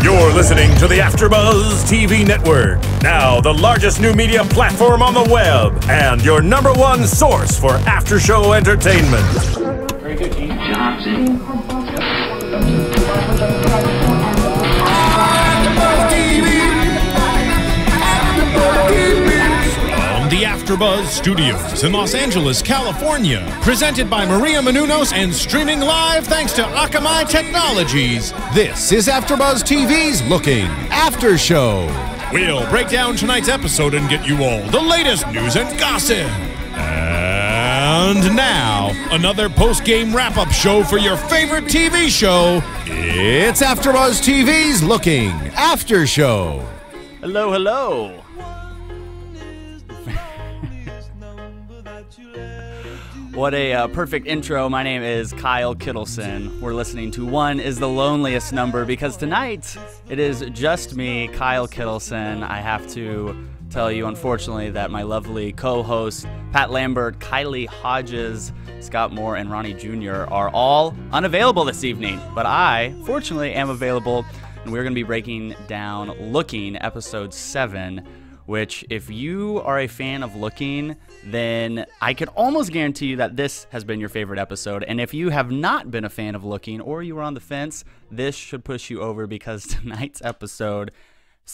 You're listening to the AFTERBUZZ TV network, now the largest new media platform on the web, and your #1 source for after-show entertainment. Very good, Gene. Johnson. The AFTERBUZZ Studios in Los Angeles, California. Presented by Maria Menounos and streaming live thanks to Akamai Technologies. This is AFTERBUZZ TV's Looking After Show. We'll break down tonight's episode and get you all the latest news and gossip. And now, another post-game wrap-up show for your favorite TV show. It's AFTERBUZZ TV's Looking After Show. Hello, hello. What a perfect intro. My name is Kyle Kittleson. We're listening to One is the Loneliest Number because tonight it is just me, Kyle Kittleson. I have to tell you, unfortunately, that my lovely co-hosts Pat Lambert, Kylie Hodges, Scott Moore, and Ronnie Jr. are all unavailable this evening. But I, fortunately, am available, and we're going to be breaking down Looking, episode 7, which, if you are a fan of Looking, then I could almost guarantee you that this has been your favorite episode. And if you have not been a fan of Looking, or you were on the fence, this should push you over, because tonight's episode,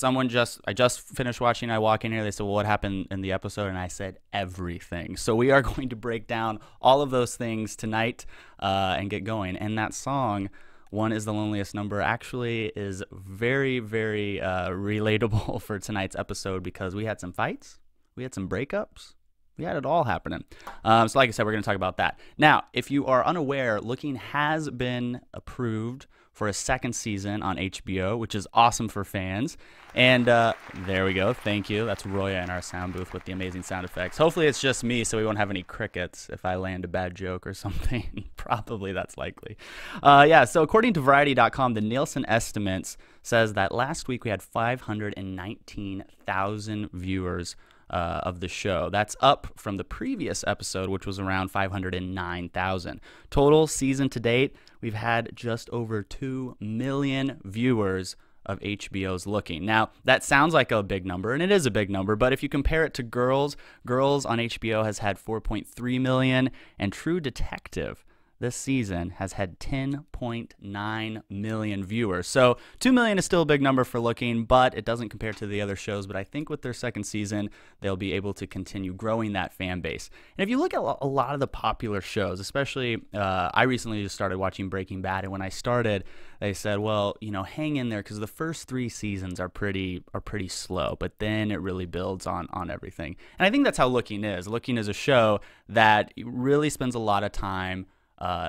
I just finished watching, I walk in here, they said, well, what happened in the episode? And I said, everything. So we are going to break down all of those things tonight and get going. And that song, One is the Loneliest Number, actually is very, very relatable for tonight's episode, because we had some fights, we had some breakups, we had it all happening. So like I said, we're going to talk about that. Now, if you are unaware, Looking has been approved for a second season on HBO, which is awesome for fans. And there we go. Thank you. That's Roya in our sound booth with the amazing sound effects. Hopefully it's just me, so we won't have any crickets if I land a bad joke or something. Probably that's likely. Yeah, so according to Variety.com, the Nielsen estimates says that last week we had 519,000 viewers of the show. That's up from the previous episode, which was around 509,000. Total season to date, we've had just over 2 million viewers of HBO's Looking. Now, that sounds like a big number, and it is a big number, but if you compare it to Girls on HBO has had 4.3 million, and True Detective this season has had 10.9 million viewers. So 2 million is still a big number for Looking, but it doesn't compare to the other shows. But I think with their second season, they'll be able to continue growing that fan base. And if you look at a lot of the popular shows, especially I recently just started watching Breaking Bad, and when I started, they said, well, you know, hang in there, because the first 3 seasons are pretty slow, but then it really builds on everything. And I think that's how Looking is. Looking is a show that really spends a lot of time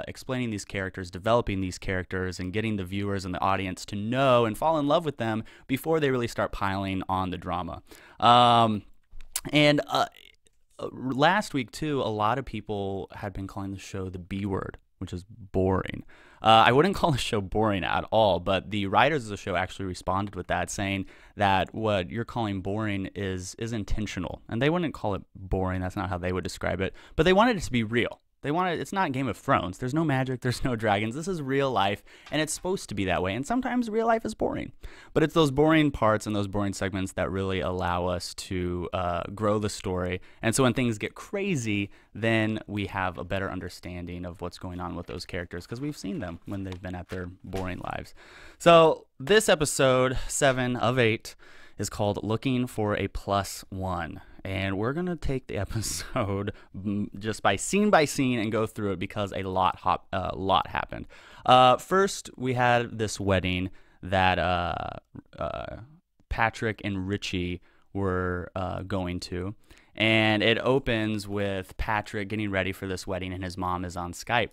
explaining these characters, developing these characters, and getting the viewers and the audience to know and fall in love with them before they really start piling on the drama. Last week, too, a lot of people had been calling the show the B word, which is boring. I wouldn't call the show boring at all, but the writers of the show actually responded with that, saying that what you're calling boring is intentional. And they wouldn't call it boring. That's not how they would describe it. But they wanted it to be real. It's not Game of Thrones. There's no magic. There's no dragons. This is real life, and it's supposed to be that way. And sometimes real life is boring. But it's those boring parts and those boring segments that really allow us to grow the story. And so when things get crazy, then we have a better understanding of what's going on with those characters, because we've seen them when they've been at their boring lives. So this episode, 7 of 8, is called Looking for a Plus One. And we're going to take the episode just by scene and go through it, because a lot happened. First, we had this wedding that Patrick and Richie were going to. And it opens with Patrick getting ready for this wedding, and his mom is on Skype.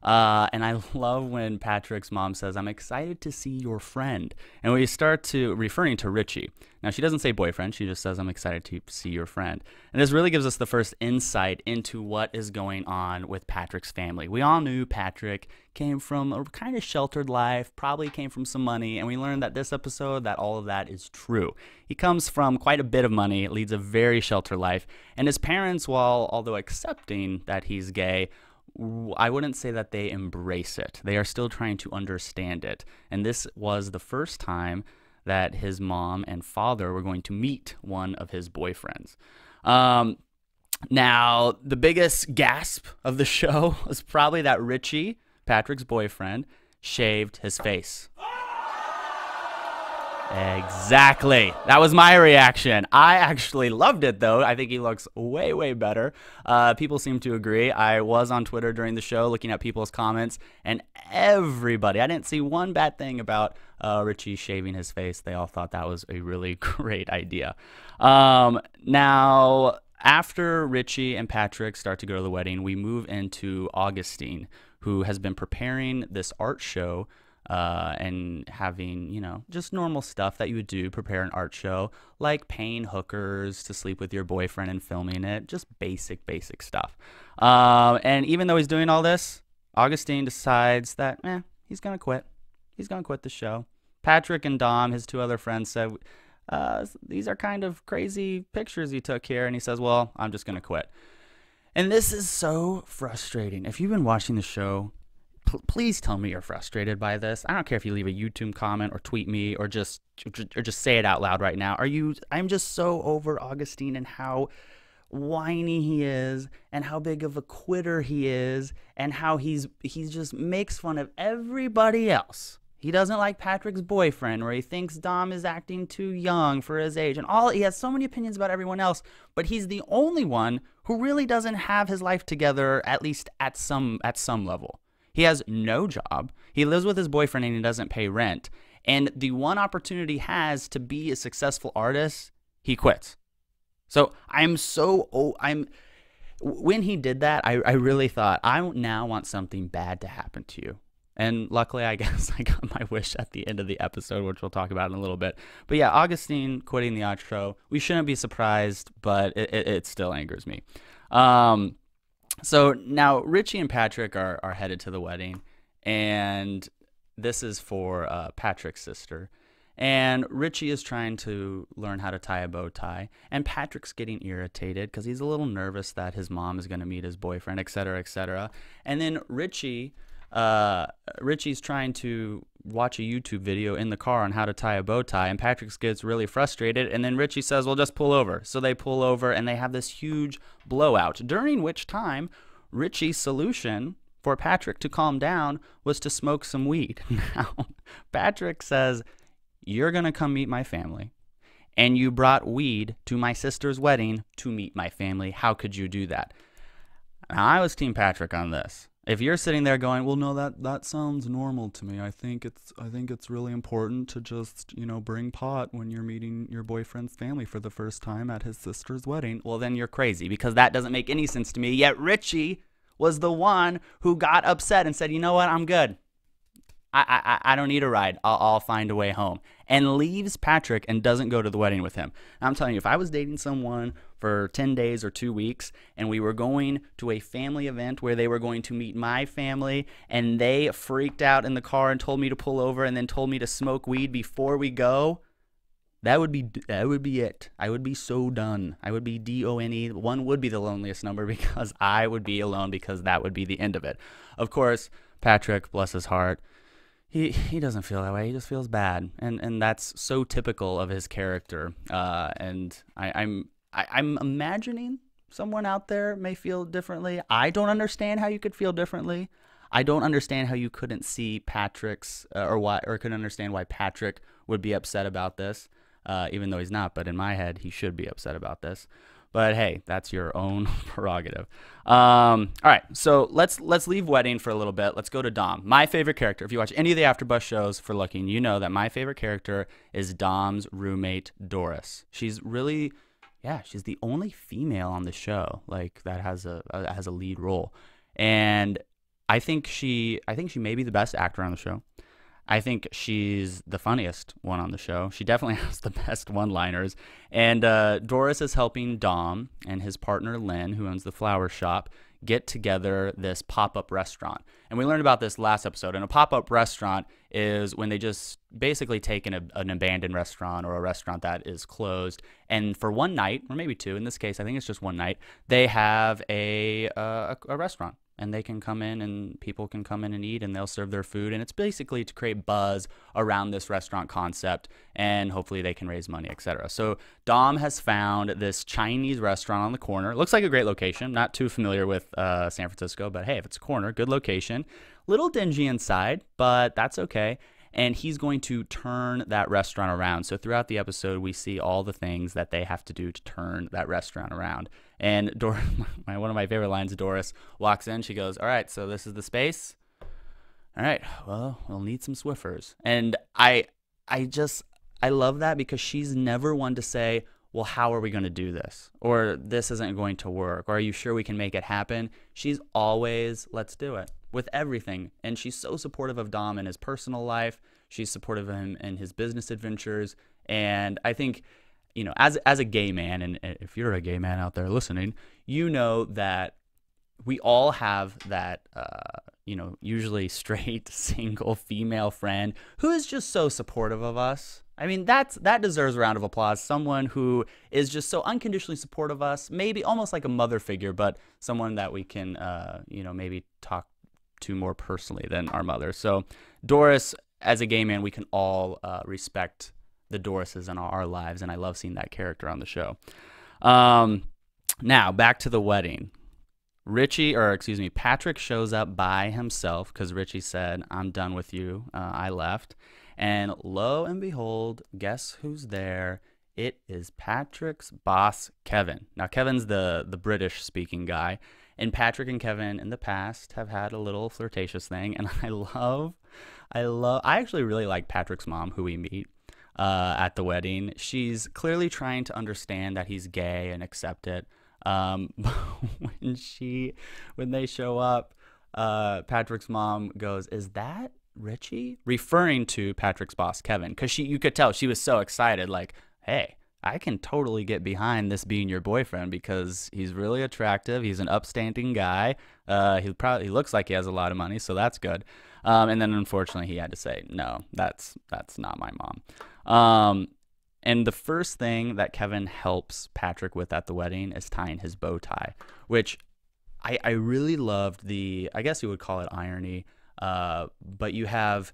And I love when Patrick's mom says, "I'm excited to see your friend." And we start to referring to Richie. Now, she doesn't say boyfriend. She just says, "I'm excited to see your friend." And this really gives us the first insight into what is going on with Patrick's family. We all knew Patrick came from a kind of sheltered life, probably came from some money. And we learned that this episode that all of that is true. He comes from quite a bit of money, leads a very sheltered life. And his parents, although accepting that he's gay, I wouldn't say that they embrace it. They are still trying to understand it. And this was the first time that his mom and father were going to meet one of his boyfriends. Now, the biggest gasp of the show was probably that Richie, Patrick's boyfriend, shaved his face. Exactly. That was my reaction. I actually loved it, though. I think he looks way, way better. People seem to agree. I was on Twitter during the show looking at people's comments, and everybody, I didn't see one bad thing about Richie shaving his face. They all thought that was a really great idea. Now, after Richie and Patrick start to go to the wedding, we move into Augustine, who has been preparing this art show and having, you know, just normal stuff that you would do, prepare an art show, like paying hookers to sleep with your boyfriend and filming it, just basic stuff. And even though he's doing all this, Augustine decides that, he's going to quit. He's going to quit the show. Patrick and Dom, his two other friends, said, these are kind of crazy pictures you took here. And he says, well, I'm just going to quit. And this is so frustrating. If you've been watching the show, please tell me you're frustrated by this. I don't care if you leave a YouTube comment or tweet me or just say it out loud right now. I'm just so over Augustine and how whiny he is and how big of a quitter he is and how he's just makes fun of everybody else. He doesn't like Patrick's boyfriend, where he thinks Dom is acting too young for his age, and he has so many opinions about everyone else, but he's the only one who really doesn't have his life together, at least at some level. He has no job. He lives with his boyfriend and he doesn't pay rent. And the one opportunity he has to be a successful artist, he quits. So when he did that, I really thought, I now want something bad to happen to you. And luckily, I guess I got my wish at the end of the episode, which we'll talk about in a little bit. But yeah, Augustine quitting the art show, we shouldn't be surprised, but it still angers me. So now Richie and Patrick are headed to the wedding, and this is for Patrick's sister. And Richie is trying to learn how to tie a bow tie, and Patrick's getting irritated because he's a little nervous that his mom is going to meet his boyfriend, etc., etc. And then Richie's trying to watch a YouTube video in the car on how to tie a bow tie, and Patrick gets really frustrated, and then Richie says, well, just pull over. So they pull over, and they have this huge blowout, during which time Richie's solution for Patrick to calm down was to smoke some weed. Now, Patrick says, you're going to come meet my family, and you brought weed to my sister's wedding to meet my family. How could you do that? Now, I was Team Patrick on this. If you're sitting there going, well, no, that sounds normal to me. I think it's really important to just, bring pot when you're meeting your boyfriend's family for the first time at his sister's wedding. Well, then you're crazy, because that doesn't make any sense to me. Yet Richie was the one who got upset and said, you know what, I'm good. I don't need a ride. I'll find a way home. And leaves Patrick and doesn't go to the wedding with him. And I'm telling you, if I was dating someone for 10 days or 2 weeks and we were going to a family event where they were going to meet my family and they freaked out in the car and told me to pull over and then told me to smoke weed before we go, that would be it. I would be so done. I would be DONE. One would be the loneliest number, because I would be alone, because that would be the end of it. Of course, Patrick, bless his heart, He doesn't feel that way. He just feels bad, and that's so typical of his character. And I'm imagining someone out there may feel differently. I don't understand how you could feel differently. I don't understand how you couldn't see Patrick's or couldn't understand why Patrick would be upset about this, even though he's not. But in my head, he should be upset about this. But hey, that's your own prerogative. All right, so let's leave wedding for a little bit. Let's go to Dom. My favorite character. If you watch any of the AfterBuzz shows for Looking, you know that my favorite character is Dom's roommate, Doris. She's really, she's the only female on the show that has a lead role, and I think she may be the best actor on the show. I think she's the funniest one on the show. She definitely has the best one-liners. And Doris is helping Dom and his partner, Lynn, who owns the flower shop, get together this pop-up restaurant. And we learned about this last episode. And a pop-up restaurant is when they just basically take an abandoned restaurant or a restaurant that is closed, and for one night, or maybe two, in this case, I think it's just one night, they have a restaurant. and they can come in and people can come in and eat, and they'll serve their food. And it's basically to create buzz around this restaurant concept, and hopefully they can raise money, etc. So Dom has found this Chinese restaurant on the corner. It looks like a great location. Not too familiar with San Francisco, but hey, if it's a corner, good location. Little dingy inside, but that's okay. And he's going to turn that restaurant around. So throughout the episode, we see all the things that they have to do to turn that restaurant around. And one of my favorite lines, Doris walks in. She goes, all right, so this is the space. All right, well, we'll need some Swiffers. And I love that, because she's never one to say, well, how are we going to do this? Or this isn't going to work. Or are you sure we can make it happen? She's always, let's do it, with everything. And she's so supportive of Dom in his personal life. She's supportive of him in his business adventures. And I think, you know, as a gay man, and if you're a gay man out there listening, you know that we all have that, you know, usually straight, single, female friend who is just so supportive of us. I mean, that deserves a round of applause. Someone who is just so unconditionally supportive of us, maybe almost like a mother figure, but someone that we can, you know, maybe talk to more personally than our mother. So Doris, as a gay man, we can all respect the Dorises in our lives, and I love seeing that character on the show. Now, back to the wedding. Patrick shows up by himself because Richie said, I'm done with you. I left. And lo and behold, guess who's there? It is Patrick's boss, Kevin. Now, Kevin's the British-speaking guy. And Patrick and Kevin in the past have had a little flirtatious thing. And I actually really like Patrick's mom, who we meet at the wedding. She's clearly trying to understand that he's gay and accept it. But when they show up, Patrick's mom goes, is that Richie? Referring to Patrick's boss, Kevin, because you could tell she was so excited, like, hey, I can totally get behind this being your boyfriend because he's really attractive. He's an upstanding guy. He looks like he has a lot of money, so that's good. And then unfortunately he had to say, no, that's not my mom. And the first thing that Kevin helps Patrick with at the wedding is tying his bow tie, which I really loved I guess you would call it irony. But you have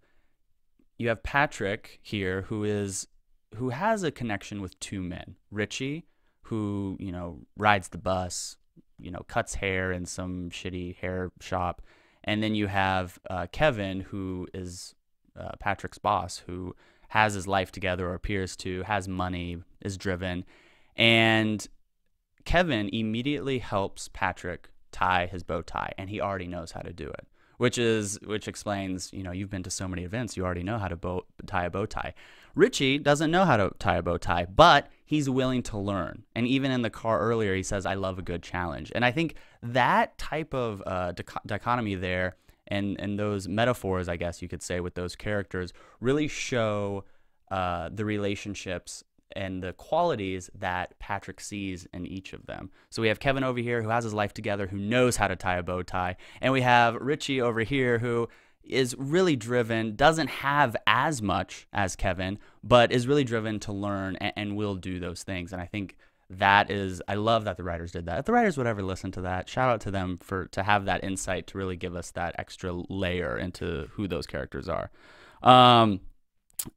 Patrick here who has a connection with two men. Richie, who, you know, rides the bus, you know, cuts hair in some shitty hair shop. And then you have Kevin, who is Patrick's boss, who has his life together, or appears to, has money, is driven. And Kevin immediately helps Patrick tie his bow tie, and he already knows how to do it. Which explains, you know, you've been to so many events, you already know how to tie a bow tie. Richie doesn't know how to tie a bow tie, but he's willing to learn. And even in the car earlier, he says, I love a good challenge. And I think that type of dichotomy there, and those metaphors, I guess you could say, with those characters, really show the relationships and the qualities that Patrick sees in each of them. So we have Kevin over here who has his life together, who knows how to tie a bow tie. And we have Richie over here who is really driven, doesn't have as much as Kevin, but is really driven to learn and will do those things. And I think I love that the writers did that. If the writers would ever listen to that, shout out to them to have that insight to really give us that extra layer into who those characters are.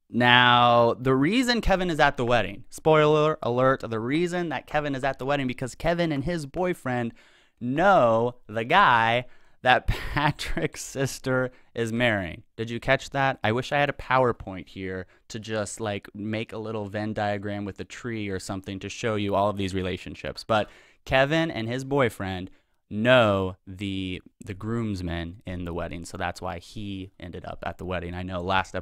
Now, the reason Kevin is at the wedding, spoiler alert, the reason that Kevin is at the wedding, because Kevin and his boyfriend know the guy that Patrick's sister is marrying. Did you catch that? I wish I had a PowerPoint here to just like make a little Venn diagram with a tree or something to show you all of these relationships. But Kevin and his boyfriend know the groomsmen in the wedding, so that's why he ended up at the wedding. I know last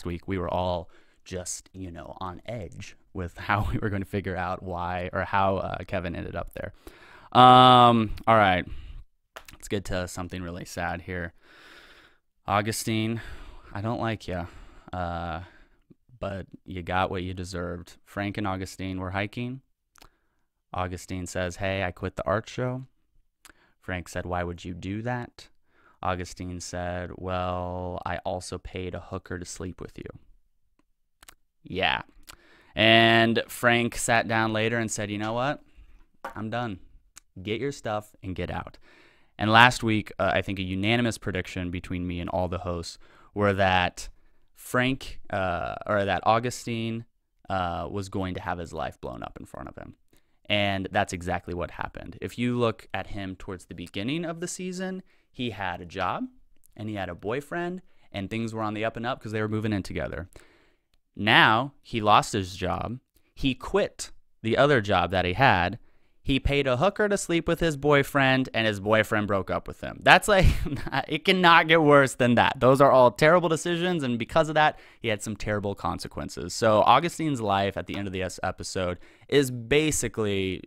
week we were all just, you know, on edge with how we were going to figure out why or how Kevin ended up there. All right, let's get to something really sad here. Augustine, I don't like you, but you got what you deserved. Frank and Augustine were hiking. Augustine says, hey, I quit the art show. Frank said, why would you do that? Augustine said, well, I also paid a hooker to sleep with you. Yeah. And Frank sat down later and said, you know what? I'm done. Get your stuff and get out. And last week, I think a unanimous prediction between me and all the hosts were that that Augustine was going to have his life blown up in front of him. And that's exactly what happened. If you look at him towards the beginning of the season, he had a job and he had a boyfriend and things were on the up and up because they were moving in together. Now he lost his job. He quit the other job that he had. He paid a hooker to sleep with his boyfriend, and his boyfriend broke up with him. That's like, it cannot get worse than that. Those are all terrible decisions, and because of that, he had some terrible consequences. So Augustine's life at the end of this episode is basically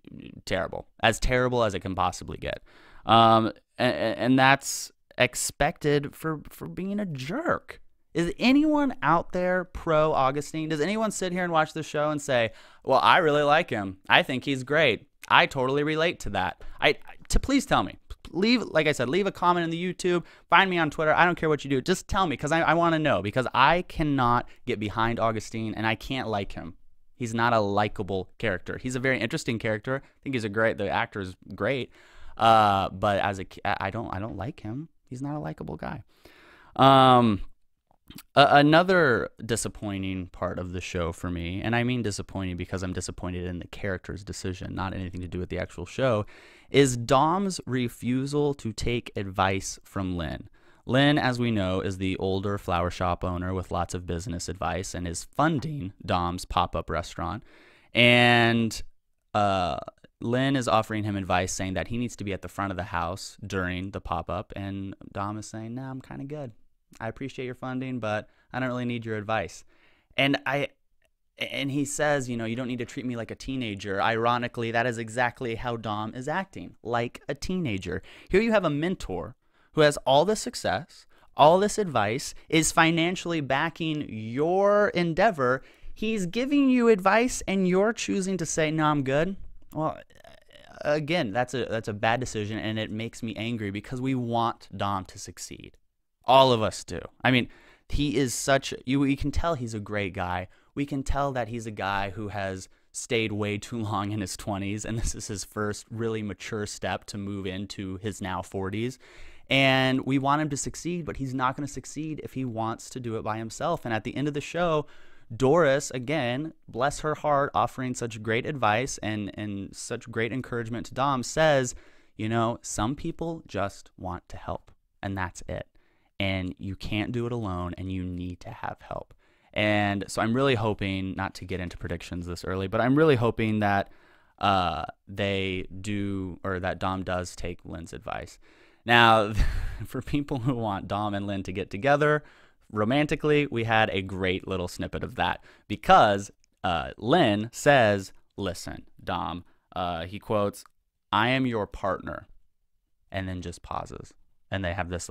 terrible as it can possibly get. And that's expected for being a jerk. Is anyone out there pro Augustine? Does anyone sit here and watch the show and say, well, I really like him. I think he's great. I totally relate to that. Please tell me. Like I said, leave a comment in the YouTube. Find me on Twitter. I don't care what you do. Just tell me because I want to know, because I cannot get behind Augustine and I can't like him. He's not a likable character. He's a very interesting character. I think the actor is great. But I don't like him. He's not a likable guy. Another disappointing part of the show for me, and I mean disappointing because I'm disappointed in the character's decision, not anything to do with the actual show, is Dom's refusal to take advice from Lynn. Lynn, as we know, is the older flower shop owner with lots of business advice and is funding Dom's pop-up restaurant. And Lynn is offering him advice saying that he needs to be at the front of the house during the pop-up, and Dom is saying, nah, I'm kind of good. I appreciate your funding, but I don't really need your advice. And he says, you don't need to treat me like a teenager. Ironically, that is exactly how Dom is acting, like a teenager. Here you have a mentor who has all this success, all this advice, is financially backing your endeavor. He's giving you advice and you're choosing to say, no, I'm good. Well, again, that's a bad decision, and it makes me angry because we want Dom to succeed. All of us do. I mean, he is we can tell he's a great guy. We can tell that he's a guy who has stayed way too long in his 20s, and this is his first really mature step to move into his now 40s. And we want him to succeed, but he's not going to succeed if he wants to do it by himself. And at the end of the show, Doris, again, bless her heart, offering such great advice and such great encouragement to Dom, says, some people just want to help, and that's it. And you can't do it alone, and you need to have help. And so I'm really hoping, not to get into predictions this early, but I'm really hoping that that Dom does take Lynn's advice. Now, for people who want Dom and Lynn to get together romantically, we had a great little snippet of that because Lynn says, listen, Dom, he quotes, I am your partner, and then just pauses. And they have this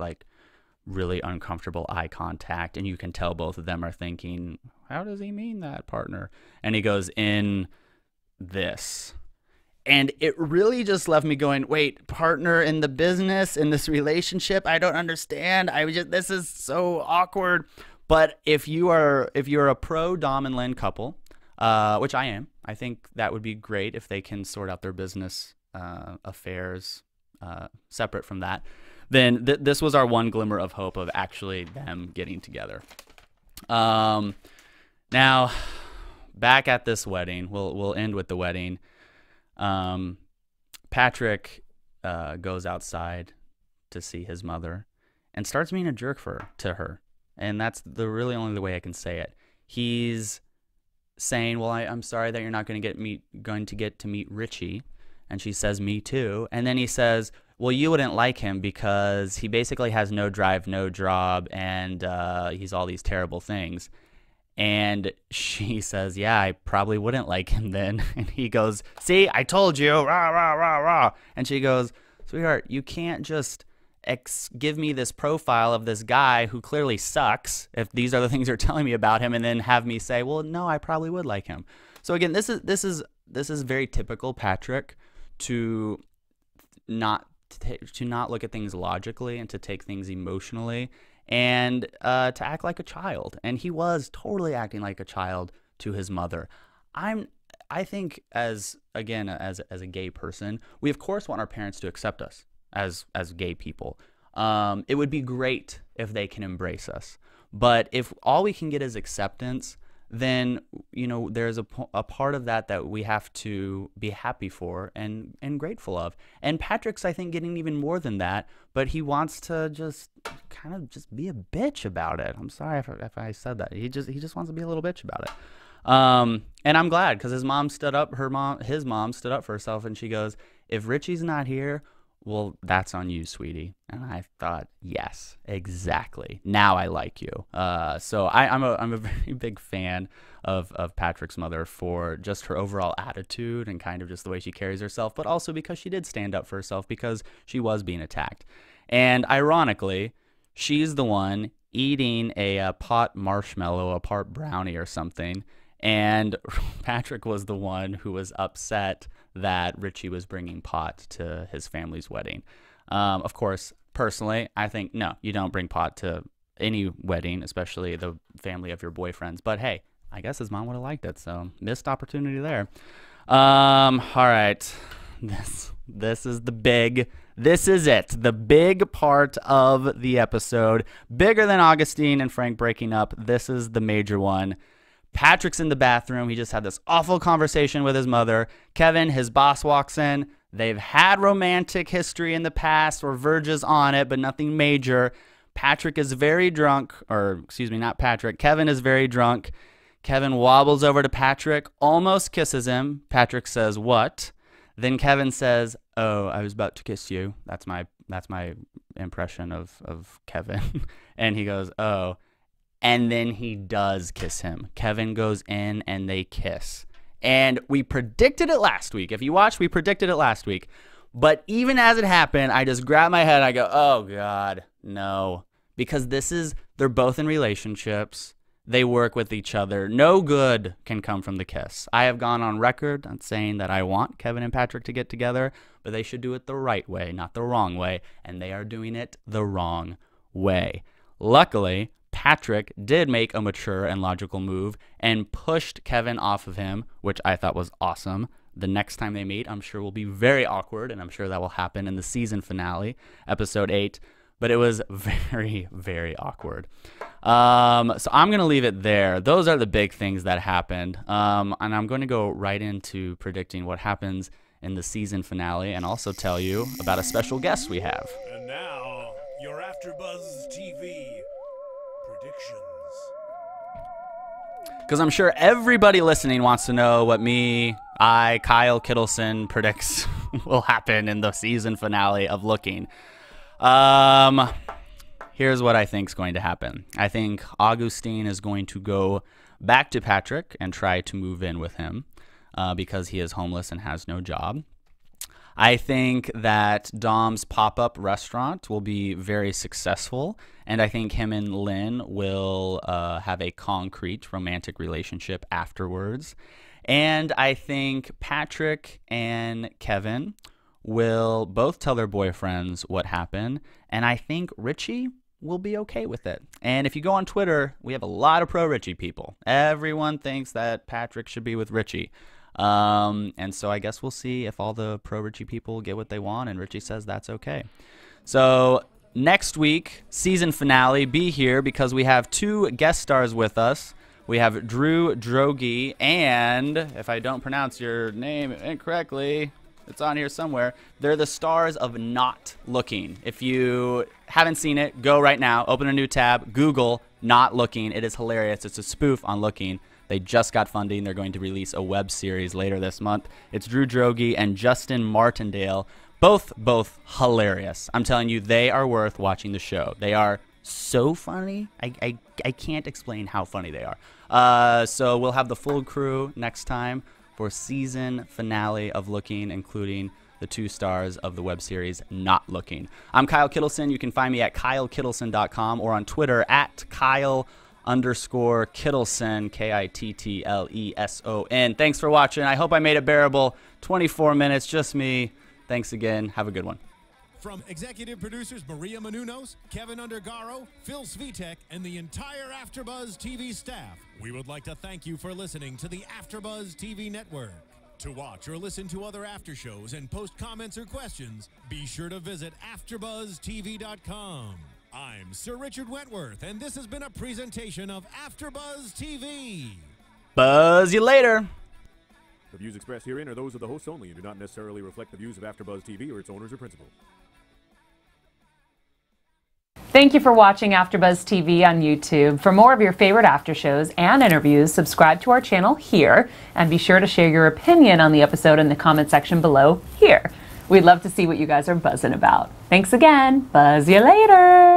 really uncomfortable eye contact, and you can tell both of them are thinking, how does he mean that, partner? And he goes, in this. And it really just left me going, wait, partner in the business, in this relationship? I don't understand. This is so awkward. But if you're a pro Dom and Lynn couple, which I am, I think that would be great if they can sort out their business affairs separate from that. Then this was our one glimmer of hope of actually them getting together. Now, back at this wedding, we'll end with the wedding. Patrick goes outside to see his mother and starts being a jerk to her. And that's really only the way I can say it. He's saying, well, I'm sorry that you're not going to get to meet Richie. And she says, me too. And then he says, well, you wouldn't like him because he basically has no drive, no job, and he's all these terrible things. And she says, yeah, I probably wouldn't like him then. And he goes, see, I told you, rah, rah, rah, rah. And she goes, sweetheart, you can't just give me this profile of this guy who clearly sucks, if these are the things you're telling me about him, and then have me say, well, no, I probably would like him. So again, this is very typical Patrick to not look at things logically and to take things emotionally and to act like a child. And he was totally acting like a child to his mother. I think as a gay person, we of course want our parents to accept us as gay people. It would be great if they can embrace us. But if all we can get is acceptance, then, you know, there's a part of that we have to be happy for and grateful of. And Patrick's, I think, getting even more than that, but he wants to just kind of just be a bitch about it. I'm sorry if I said that. He just wants to be a little bitch about it. And I'm glad, because his mom stood up for herself, and she goes, if Richie's not here, well, that's on you, sweetie. And I thought, yes, exactly. Now I like you. So I'm a very big fan of Patrick's mother for just her overall attitude and kind of just the way she carries herself, but also because she did stand up for herself because she was being attacked. And ironically, she's the one eating a pot marshmallow, a part brownie or something. And Patrick was the one who was upset that Richie was bringing pot to his family's wedding. Of course, personally, I think, no, you don't bring pot to any wedding, especially the family of your boyfriend's. But hey, I guess his mom would have liked it, so missed opportunity there. All right, this is the big, this is it, the big part of the episode. Bigger than Augustine and Frank breaking up. This is the major one. Patrick's in the bathroom. He just had this awful conversation with his mother. Kevin, his boss, walks in. They've had romantic history in the past or verges on it, but nothing major. Patrick is very drunk, or excuse me, not Patrick. Kevin is very drunk. Kevin wobbles over to Patrick, almost kisses him. Patrick says, what? Then Kevin says, oh, I was about to kiss you. That's my impression of Kevin. And he goes, oh. And then he does kiss him. Kevin goes in and they kiss. And we predicted it last week. If you watched, we predicted it last week. But even as it happened, I just grabbed my head. I go, oh, God, no. Because they're both in relationships. They work with each other. No good can come from the kiss. I have gone on record on saying that I want Kevin and Patrick to get together, but they should do it the right way, not the wrong way. And they are doing it the wrong way. Luckily, Patrick did make a mature and logical move and pushed Kevin off of him, which I thought was awesome. The next time they meet, I'm sure will be very awkward, and I'm sure that will happen in the season finale, episode 8. But it was very, very awkward. So I'm going to leave it there. Those are the big things that happened. And I'm going to go right into predicting what happens in the season finale and also tell you about a special guest we have. And now, your AfterBuzz TV predictions. Because I'm sure everybody listening wants to know what Kyle Kittleson, predicts will happen in the season finale of Looking. Here's what I think is going to happen. I think Augustine is going to go back to Patrick and try to move in with him because he is homeless and has no job. I think that Dom's pop-up restaurant will be very successful, and I think him and Lynn will have a concrete romantic relationship afterwards. And I think Patrick and Kevin will both tell their boyfriends what happened, and I think Richie will be okay with it. And if you go on Twitter, we have a lot of pro-Richie people. Everyone thinks that Patrick should be with Richie. And so I guess we'll see if all the pro-Richie people get what they want and Richie says that's okay. So next week, season finale, be here because we have 2 guest stars with us. We have Drew Droege and, if I don't pronounce your name incorrectly, it's on here somewhere. They're the stars of Not Looking. If you haven't seen it, go right now, open a new tab, Google Not Looking. It is hilarious. It's a spoof on Looking. They just got funding. They're going to release a web series later this month. It's Drew Droege and Justin Martindale. Both hilarious. I'm telling you, they are worth watching the show. They are so funny. I can't explain how funny they are. So we'll have the full crew next time for season finale of Looking, including the 2 stars of the web series Not Looking. I'm Kyle Kittleson. You can find me at kylekittleson.com or on Twitter at Kyle_Kittleson, Kittleson. Thanks for watching. I hope I made it bearable. 24 minutes, just me. Thanks again. Have a good one. From executive producers Maria Menounos, Kevin Undergaro, Phil Svitek, and the entire AfterBuzz TV staff, we would like to thank you for listening to the AfterBuzz TV network. To watch or listen to other after shows and post comments or questions, be sure to visit AfterBuzzTV.com. I'm Sir Richard Wentworth, and this has been a presentation of AfterBuzz TV. Buzz you later. The views expressed herein are those of the hosts only and do not necessarily reflect the views of AfterBuzz TV or its owners or principals. Thank you for watching AfterBuzz TV on YouTube. For more of your favorite after shows and interviews, subscribe to our channel here, and be sure to share your opinion on the episode in the comment section below here. We'd love to see what you guys are buzzing about. Thanks again. Buzz you later.